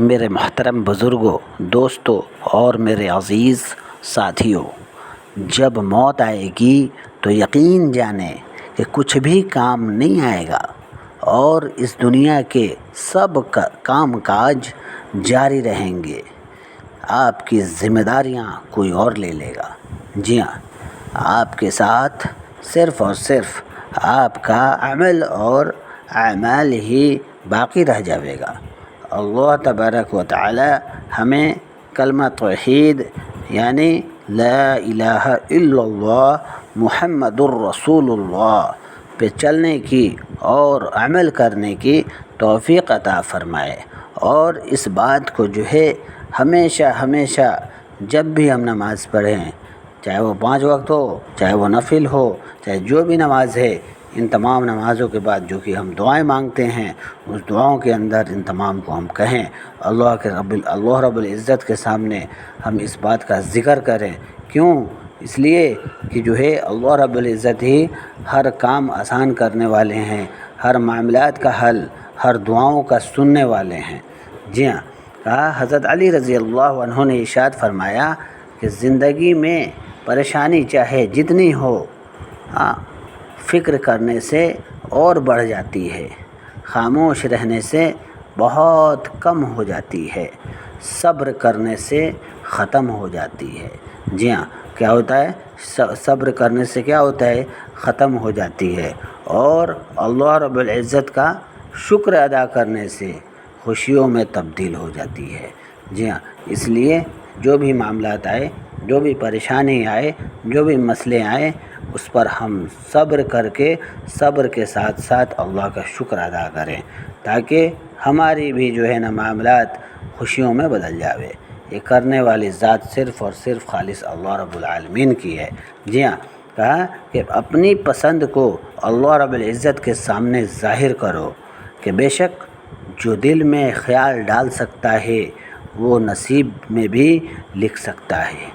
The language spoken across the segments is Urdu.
میرے محترم بزرگوں، دوستوں اور میرے عزیز ساتھیوں، جب موت آئے گی تو یقین جانیں کہ کچھ بھی کام نہیں آئے گا اور اس دنیا کے سب کام کاج جاری رہیں گے۔ آپ کی ذمہ داریاں کوئی اور لے لے گا۔ جی ہاں، آپ کے ساتھ صرف اور صرف آپ کا عمل اور اعمال ہی باقی رہ جائے گا۔ اللہ تبارک و تعالی ہمیں کلمہ توحید یعنی لا الہ الا اللہ محمد الرسول اللہ پہ چلنے کی اور عمل کرنے کی توفیق عطا فرمائے، اور اس بات کو جو ہے ہمیشہ جب بھی ہم نماز پڑھیں، چاہے وہ 5 وقت ہو، چاہے وہ نفل ہو، چاہے جو بھی نماز ہے، ان تمام نمازوں کے بعد جو کہ ہم دعائیں مانگتے ہیں، اس دعاؤں کے اندر ان تمام کو ہم کہیں۔ اللہ رب العزت کے سامنے ہم اس بات کا ذکر کریں۔ کیوں؟ اس لیے کہ جو ہے اللہ رب العزت ہی ہر کام آسان کرنے والے ہیں، ہر معاملات کا حل، ہر دعاؤں کا سننے والے ہیں۔ جی ہاں، حضرت علی رضی اللہ عنہ نے ارشاد فرمایا کہ زندگی میں پریشانی چاہے جتنی ہو، فکر کرنے سے اور بڑھ جاتی ہے، خاموش رہنے سے بہت کم ہو جاتی ہے، صبر کرنے سے ختم ہو جاتی ہے۔ جی ہاں، کیا ہوتا ہے؟ صبر کرنے سے کیا ہوتا ہے؟ ختم ہو جاتی ہے۔ اور اللہ رب العزت کا شکر ادا کرنے سے خوشیوں میں تبدیل ہو جاتی ہے۔ جی ہاں، اس لیے جو بھی معاملات آئے، جو بھی پریشانی آئے، جو بھی مسئلے آئیں، اس پر ہم صبر کر کے صبر کے ساتھ ساتھ اللہ کا شکر ادا کریں، تاکہ ہماری بھی جو ہے نا معاملات خوشیوں میں بدل جاوے۔ یہ کرنے والی ذات صرف اور صرف خالص اللہ رب العالمین کی ہے۔ جی ہاں، کہا کہ اپنی پسند کو اللہ رب العزت کے سامنے ظاہر کرو کہ بے شک جو دل میں خیال ڈال سکتا ہے وہ نصیب میں بھی لکھ سکتا ہے۔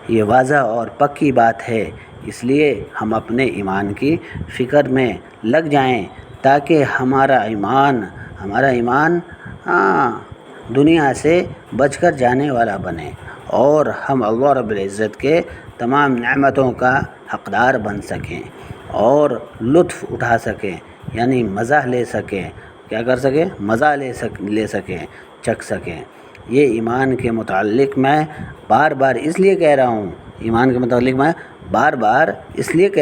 یہ واضح اور پکی بات ہے، اس لیے ہم اپنے ایمان کی فکر میں لگ جائیں تاکہ ہمارا ایمان دنیا سے بچ کر جانے والا بنے، اور ہم اللہ رب العزت کے تمام نعمتوں کا حقدار بن سکیں اور لطف اٹھا سکیں، یعنی مزہ لے سکیں۔ کیا کر سکیں؟ مزہ لے سکیں، چکھ سکیں۔ یہ ایمان کے متعلق میں بار بار اس لیے کہہ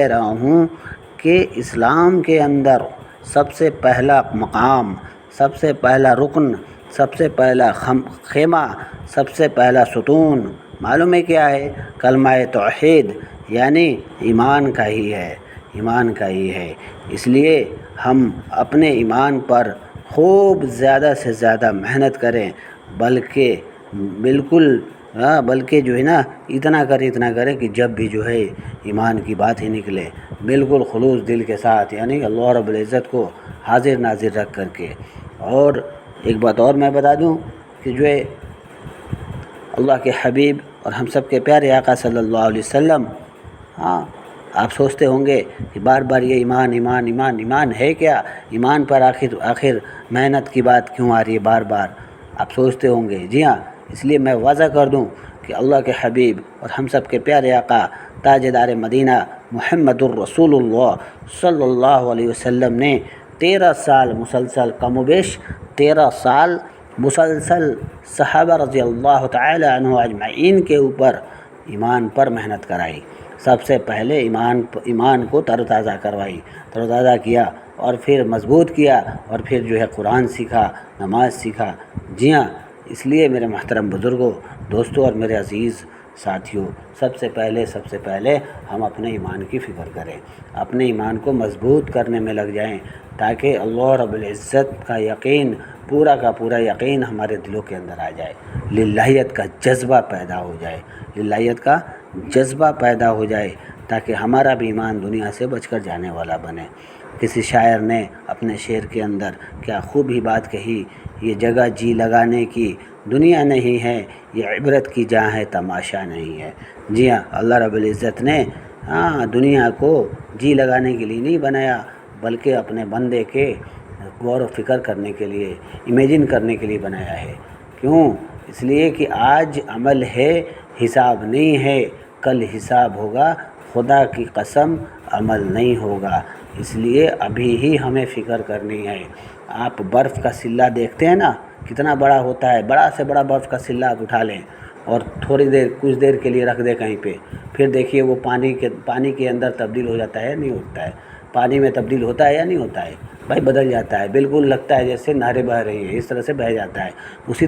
رہا ہوں کہ اسلام کے اندر سب سے پہلا مقام، سب سے پہلا رکن، سب سے پہلا خیمہ، سب سے پہلا ستون معلوم ہے کیا ہے؟ کلمہ توحید یعنی ایمان کا ہی ہے۔ اس لیے ہم اپنے ایمان پر خوب زیادہ سے زیادہ محنت کریں، بلکہ جو ہے نا اتنا کریں کہ جب بھی جو ہے ایمان کی بات ہی نکلے، بالکل خلوص دل کے ساتھ، یعنی اللہ رب العزت کو حاضر ناظر رکھ کر کے۔ اور ایک بات اور میں بتا دوں کہ جو ہے اللہ کے حبیب اور ہم سب کے پیارے آقا صلی اللہ علیہ وسلم، آپ سوچتے ہوں گے کہ بار بار یہ ایمان ہے کیا؟ ایمان پر آخر محنت کی بات کیوں آ رہی ہے بار بار؟ آپ سوچتے ہوں گے۔ جی ہاں، اس لیے میں واضح کر دوں کہ اللہ کے حبیب اور ہم سب کے پیارے آقا تاجدار مدینہ محمد الرسول اللہ صلی اللہ علیہ وسلم نے 13 سال مسلسل، کم و بیش 13 سال مسلسل صحابہ رضی اللہ تعالی عنہ اجمعین کے اوپر ایمان پر محنت کرائی۔ سب سے پہلے ایمان کو تر و تازہ کیا اور پھر مضبوط کیا، اور پھر جو ہے قرآن سیکھا، نماز سیکھا۔ جی ہاں، اس لیے میرے محترم بزرگوں، دوستوں اور میرے عزیز ساتھیوں، سب سے پہلے ہم اپنے ایمان کی فکر کریں، اپنے ایمان کو مضبوط کرنے میں لگ جائیں، تاکہ اللہ رب العزت کا یقین، پورا کا پورا یقین ہمارے دلوں کے اندر آ جائے، للہیت کا جذبہ پیدا ہو جائے، تاکہ ہمارا بھی ایمان دنیا سے بچ کر جانے والا بنے۔ کسی شاعر نے اپنے شعر کے اندر کیا خوب ہی بات کہی، یہ جگہ جی لگانے کی دنیا نہیں ہے، یہ عبرت کی جہاں ہے تماشا نہیں ہے۔ جی ہاں، اللہ رب العزت نے دنیا کو جی لگانے کے لیے نہیں بنایا، بلکہ اپنے بندے کے غور و فکر کرنے کے لیے، امیجن کرنے کے لیے بنایا ہے کیوں؟ اس لیے کہ آج عمل ہے، حساب نہیں ہے، کل حساب ہوگا، خدا کی قسم عمل نہیں ہوگا۔ اس لیے ابھی ہی ہمیں فکر کرنی ہے۔ آپ برف کا سلہ دیکھتے ہیں نا کتنا بڑا ہوتا ہے، بڑا سے بڑا برف کا سلہ آپ اٹھا لیں اور تھوڑی دیر کچھ دیر کے لیے رکھ دیں کہیں پہ، پھر دیکھیے وہ پانی کے اندر تبدیل ہو جاتا ہے نہیں ہوتا ہے؟ پانی میں تبدیل ہوتا ہے یا نہیں ہوتا ہے؟ بھائی بدل جاتا ہے، بالکل لگتا ہے جیسے نہریں بہہ رہی ہیں، اس طرح سے بہہ جاتا ہے۔ اسی